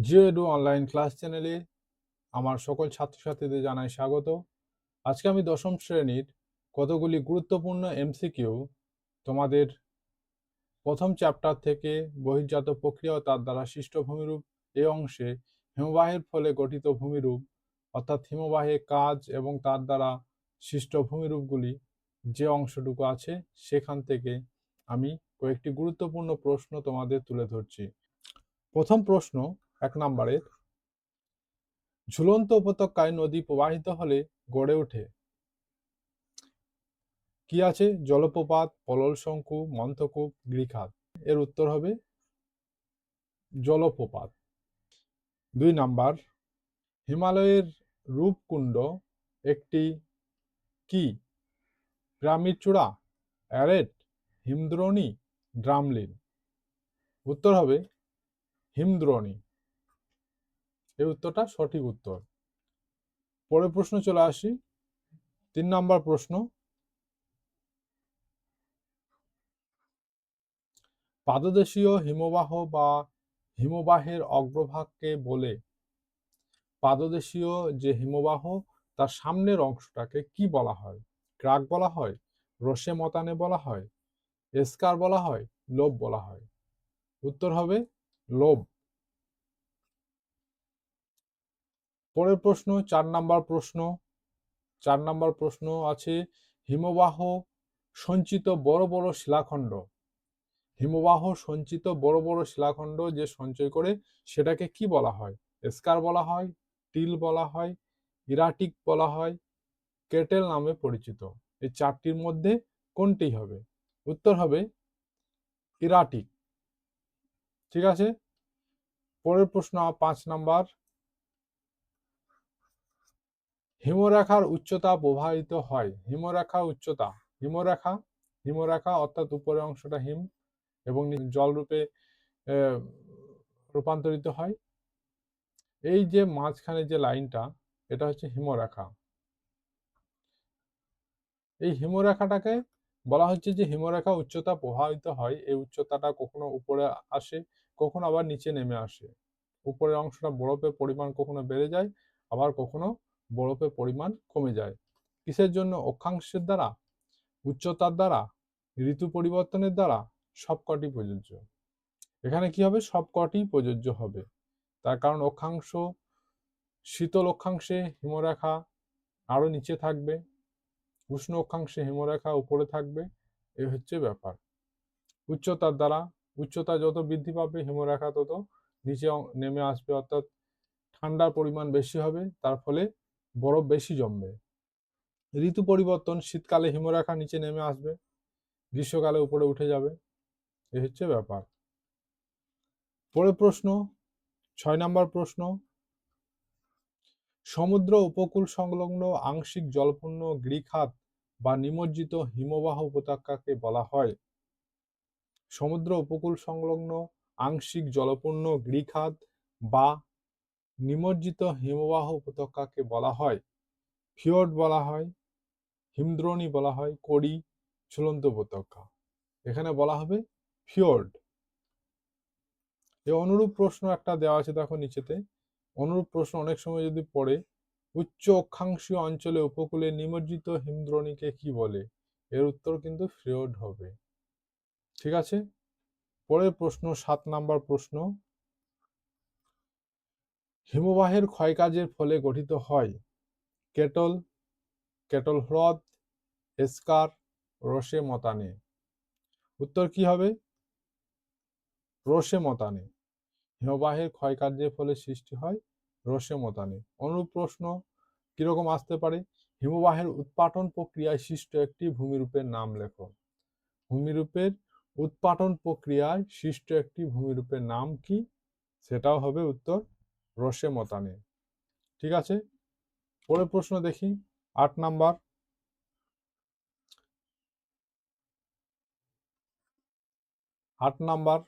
Jio edu online class চ্যানেলে আমার সকল ছাত্রছাত্রীদের জানাই স্বাগত। আজকে আমি দশম শ্রেণীর কতগুলি গুরুত্বপূর্ণ এমসিকিউ তোমাদের প্রথম চ্যাপ্টার থেকে বহির্জাত প্রক্রিয়া ও তার দ্বারা সৃষ্ট ভূমিরূপ এই অংশে হিমবাহের ফলে গঠিত ভূমিরূপ অর্থাৎ হিমবাহের কাজ এবং তার দ্বারা সৃষ্ট ভূমিরূপগুলি যে অংশটুকু আছে সেখান থেকে আমি কয়েকটি গুরুত্বপূর্ণ প্রশ্ন তোমাদের তুলে ধরছি। প্রথম প্রশ্ন 1 নম্বরের, ঝুলন্ত উপত্যকায় নদী প্রবাহিত হলে গড়ে ওঠে কি আছে? জলপ্রপাত, পললশঙ্কু, মন্থকূপ, গিরিখাত। এর উত্তর হবে জলপ্রপাত। 2 নাম্বার, হিমালয়ের রূপকুণ্ড একটি কি? পিরামিড চূড়া, অ্যারেট, হিমদ্রোণী, ড্রামলিন। উত্তর হবে হিমদ্রোণী। এই উত্তরটা সঠিক উত্তর। পরের প্রশ্ন চলে আসি। 3 নাম্বার প্রশ্ন, পাদদেশীয় হিমবাহ বা হিমবাহের অগ্রভাগকে বলে? পাদদেশীয় যে হিমবাহ তার সামনের অংশটাকে কি বলা হয়? ক্রাক বলা হয়, রোষে মতানে বলা হয়, এস্কার বলা হয়, লোব বলা হয়। উত্তর হবে লোব। পরের প্রশ্ন 4 নাম্বার প্রশ্ন। 4 নাম্বার প্রশ্ন আছে, হিমবাহ সঞ্চিত বড় বড় শিলাখণ্ড। হিমবাহ সঞ্চিত বড় বড় শিলাখণ্ড যে সঞ্চয় করে সেটাকে কি বলা হয়? এস্কার বলা হয়, টিল বলা হয়, ইরাটিক বলা হয়, কেটেল নামে পরিচিত। এই 4টির মধ্যে কোনটি হবে? উত্তর হবে ইরাটিক। ঠিক আছে। পরের প্রশ্ন 5 নাম্বার, হিমরেখার উচ্চতা প্রভাবিত হয়। হিমরেখা উচ্চতা, হিমরেখা হিমরেখা অর্থাৎ উপরের অংশটা হিম এবং জল রূপে রূপান্তরিত হয়। এই যে মাঝখানে যে লাইনটা, এটা হচ্ছে হিমরেখা। এই হিমরেখাটাকে বলা হচ্ছে যে হিমরেখা উচ্চতা প্রভাবিত হয়। এই উচ্চতাটা কখনো উপরে আসে, কখনো আবার নিচে নেমে আসে। উপরের অংশটা বরফের পরিমাণ কখনো বেড়ে যায়, আবার কখনো বরফের পরিমাণ কমে যায়। কিসের জন্য? অক্ষাংশের দ্বারা, উচ্চতার দ্বারা, ঋতু পরিবর্তনের দ্বারা, সবকটি প্রযোজ্য। এখানে কি হবে? সবকটি প্রযোজ্য হবে। তার কারণ অক্ষাংশ, শীতল অক্ষাংশে হিমরেখা আরো নিচে থাকবে, উষ্ণ অক্ষাংশে হিমরেখা উপরে থাকবে। এই হচ্ছে ব্যাপার। উচ্চতার দ্বারা, উচ্চতা যত বৃদ্ধি পাবে হিমরেখা তত নিচে নেমে আসবে, অর্থাৎ ঠান্ডার পরিমাণ বেশি হবে, তার ফলে বরফ বেশি জমবে। ঋতু পরিবর্তন, শীতকালে হিমরেখা নিচে নেমে আসবে, গ্রীষ্মকালে উপরে উঠে যাবে। এই হচ্ছে ব্যাপার। পরের প্রশ্ন 6 নাম্বার প্রশ্ন, সমুদ্র উপকূল সংলগ্ন আংশিক জলপূর্ণ গিরিখাত বা নিমজ্জিত হিমবাহ উপত্যকাকে বলা হয়? সমুদ্র উপকূল সংলগ্ন আংশিক জলপূর্ণ গিরিখাত বা নিমজ্জিত হিমবাহ উপত্যকাকে বলা হয় ফিয়র্ড বলা হয়, হিমদ্রোণী বলা হয়, করি, ঝুলন্ত উপত্যকা। এখানে বলা হবে ফিয়র্ড। এই অনুরূপ প্রশ্ন একটা দেওয়া আছে দেখো নিচেতে। অনুরূপ প্রশ্ন অনেক সময় যদি পড়ে, উচ্চ অক্ষাংশীয় অঞ্চলে উপকূলে নিমজ্জিত হিমদ্রোণীকে কি বলে? এর উত্তর কিন্তু ফিয়র্ড হবে। ঠিক আছে। পরের প্রশ্ন 7 নাম্বার প্রশ্ন, হিমবাহের ক্ষয়কাজের ফলে গঠিত হয় কেটল, কেটল হ্রদ, এস্কার, রোষে মতানে। উত্তর কি হবে? রোষে মতানে। হিমবাহের ক্ষয়কার্যের ফলে সৃষ্টি হয় রোষে মতানে। অনুরূপ প্রশ্ন কিরকম আসতে পারে? হিমবাহের উৎপাটন প্রক্রিয়ায় সৃষ্ট একটি ভূমিরূপের নাম লেখো। ভূমিরূপের উৎপাটন প্রক্রিয়ায় সৃষ্ট একটি ভূমিরূপের নাম কি? সেটাও হবে উত্তর রোষে মতানে। ঠিক আছে। পরের প্রশ্ন দেখি 8 নাম্বার, 8 নাম্বার,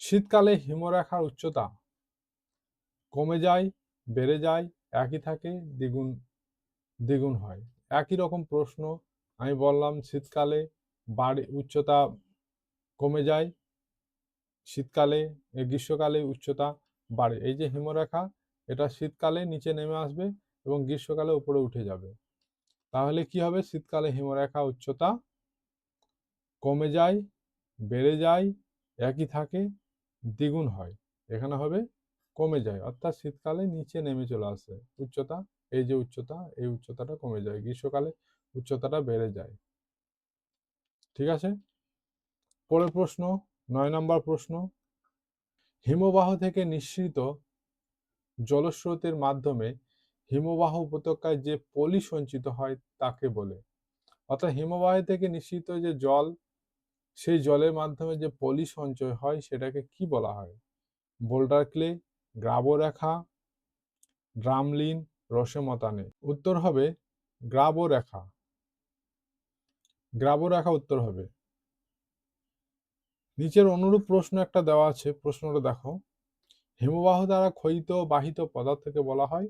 শীতকালে হিমরেখার উচ্চতা কমে যায়, বেড়ে যায়, একই থাকে, দ্বিগুণ দ্বিগুণ হয়। একই রকম প্রশ্ন আমি বললাম, শীতকালে উচ্চতা কমে যায়, শীতকালে গ্রীষ্মকালে উচ্চতা বাড়ে। এই যে হিমরেখা, এটা শীতকালে নিচে নেমে আসবে এবং গ্রীষ্মকালে উপরে উঠে যাবে। তাহলে কি হবে? শীতকালে হিমরেখা উচ্চতা কমে যায়, বেড়ে যায়, একই থাকে, দ্বিগুণ হয়। এখানে হবে কমে যায়, অর্থাৎ শীতকালে নিচে নেমে চলে আসে উচ্চতা। এই যে উচ্চতা, এই উচ্চতাটা কমে যায়। গ্রীষ্মকালে উচ্চতাটা বেড়ে যায়। ঠিক আছে? পরের প্রশ্ন, ৯ নম্বর প্রশ্ন। হিমবাহ থেকে নিঃসৃত জলস্রোতের মাধ্যমে হিমবাহ উপত্যকায় যে পলি সঞ্চিত হয় তাকে বলে। অর্থাৎ হিমবাহ থেকে নিঃসৃত যে জল, সেই জলের মাধ্যমে যে পলি সঞ্চয় হয় সেটাকে কি বলা হয়? বোল্ডার ক্লে, গ্রাবো রেখা, ড্রামলিন, রসেমতানে। উত্তর হবে গ্রাবো রেখা। গ্রাবো রেখা উত্তর হবে। নিচের অনুরূপ প্রশ্ন একটা দেওয়া আছে, প্রশ্নটা দেখো। হিমবাহ দ্বারা ক্ষয়িত বাহিত পদার্থকে বলা হয়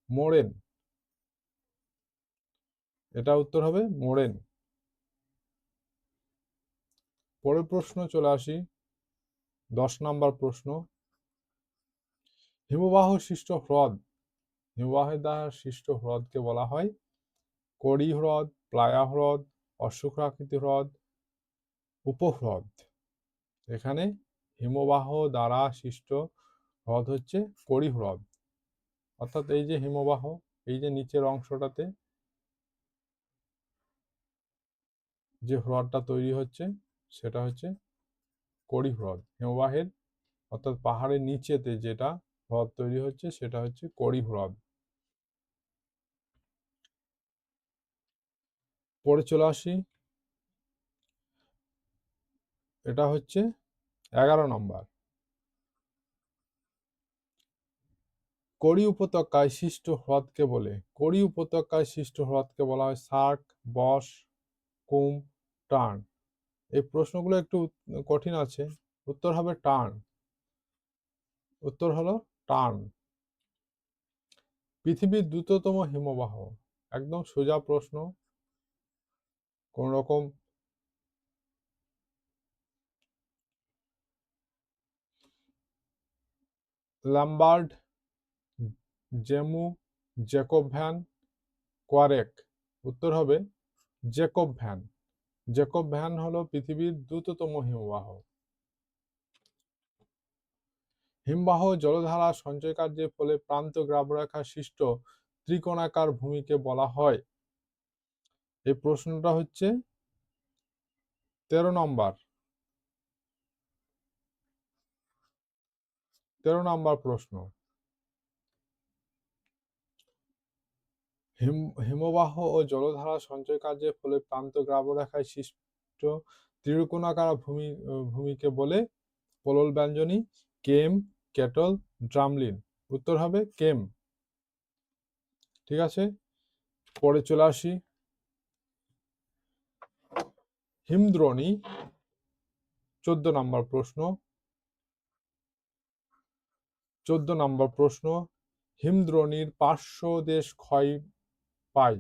মোরেন। এটা উত্তর হবে মোরেন। পরের প্রশ্ন চলে আসি, 10 নম্বর প্রশ্ন। হিমবাহ সৃষ্ট হ্রদ, হিমবাহের দ্বারা সৃষ্ট হ্রদকে বলা হয় কড়ি হ্রদ, প্লায়া হ্রদ, অশ্বক্ষাকৃতি হ্রদ, উপহ্রদ। এখানে হিমবাহ দ্বারা সৃষ্ট হ্রদ হচ্ছে কড়ি হ্রদ। অর্থাৎ এই যে হিমবাহ, এই যে নিচের অংশটাতে যে হ্রদটা তৈরি হচ্ছে সেটা হচ্ছে কড়ি হ্রদ। হিমবাহের অর্থাৎ পাহাড়ের নিচেতে যেটা হ্রদ তৈরি হচ্ছে সেটা হচ্ছে কড়ি হ্রদ। পরে চলে আসি, এটা হচ্ছে 11 নম্বর। কড়ি উপত্যকায় সৃষ্ট হ্রদকে বলে, কড়ি উপত্যকায় সৃষ্ট হ্রদকে বলা হয় সার্ক, বস, কুম, টার্ন। এই প্রশ্নগুলো একটু কঠিন আছে। উত্তর হবে টার্ন। উত্তর হলো টার্ন। পৃথিবীর দ্রুততম হিমবাহ, একদম সোজা প্রশ্ন, কোন রকম ল্যাম্বার্ড, জেমু, জ্যাকব ভ্যান, কোয়ারেক। উত্তর হবে জ্যাকব ভ্যান। জ্যাকব ভ্যান হলো পৃথিবীর দ্রুততম হিমবাহ। হিমবাহ জলধারা সঞ্চয় কার্যের ফলে প্রান্ত গ্রাবরেখা সৃষ্ট ত্রিকোণাকার ভূমিকে বলা হয়। এই প্রশ্নটা হচ্ছে 13 নম্বর। 13 নম্বর প্রশ্ন। হিমবাহ ও জলধারা সঞ্চয় কার্যের ফলে প্রান্ত গ্রাবরেখায় সৃষ্ট ত্রিকোণাকার ভূমিকে বলে পোলল ব্যঞ্জনী, কেম, কেটল, ড্রামলিন। উত্তর হবে কেম। ঠিক আছে, পরে চলে আসি, হিমদ্রোণী, 14 নম্বর প্রশ্ন। 14 নম্বর প্রশ্ন। হিমদ্রোণীর পার্শ্বদেশ ক্ষয় পায়।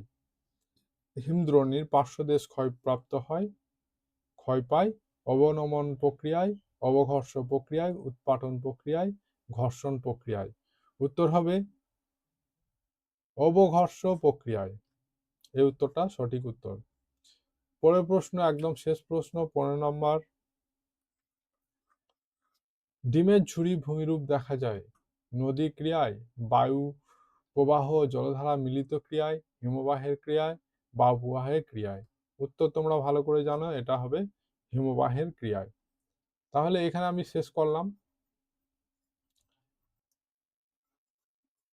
হিমদ্রোণীর পার্শ্বদেশ ক্ষয়প্রাপ্ত হয়, ক্ষয় পায় অবনমন প্রক্রিয়ায়, অবঘর্ষ প্রক্রিয়ায়, উৎপাটন প্রক্রিয়ায়, ঘর্ষণ প্রক্রিয়ায়। উত্তর হবে অবঘর্ষ প্রক্রিয়ায়। এই উত্তরটা সঠিক উত্তর। পরের প্রশ্ন, একদম শেষ প্রশ্ন, 15 নম্বর। ডিমের ঝুড়ি ভূমিরূপ দেখা যায় নদী ক্রিয়ায়, বায়ু প্রবাহ জলধারা মিলিত ক্রিয়ায়, হিমবাহের ক্রিয়ায়, বা প্রবাহের ক্রিয়ায়। উত্তর তোমরা ভালো করে জানো, এটা হবে হিমবাহের ক্রিয়ায়। তাহলে এখানে আমি শেষ করলাম।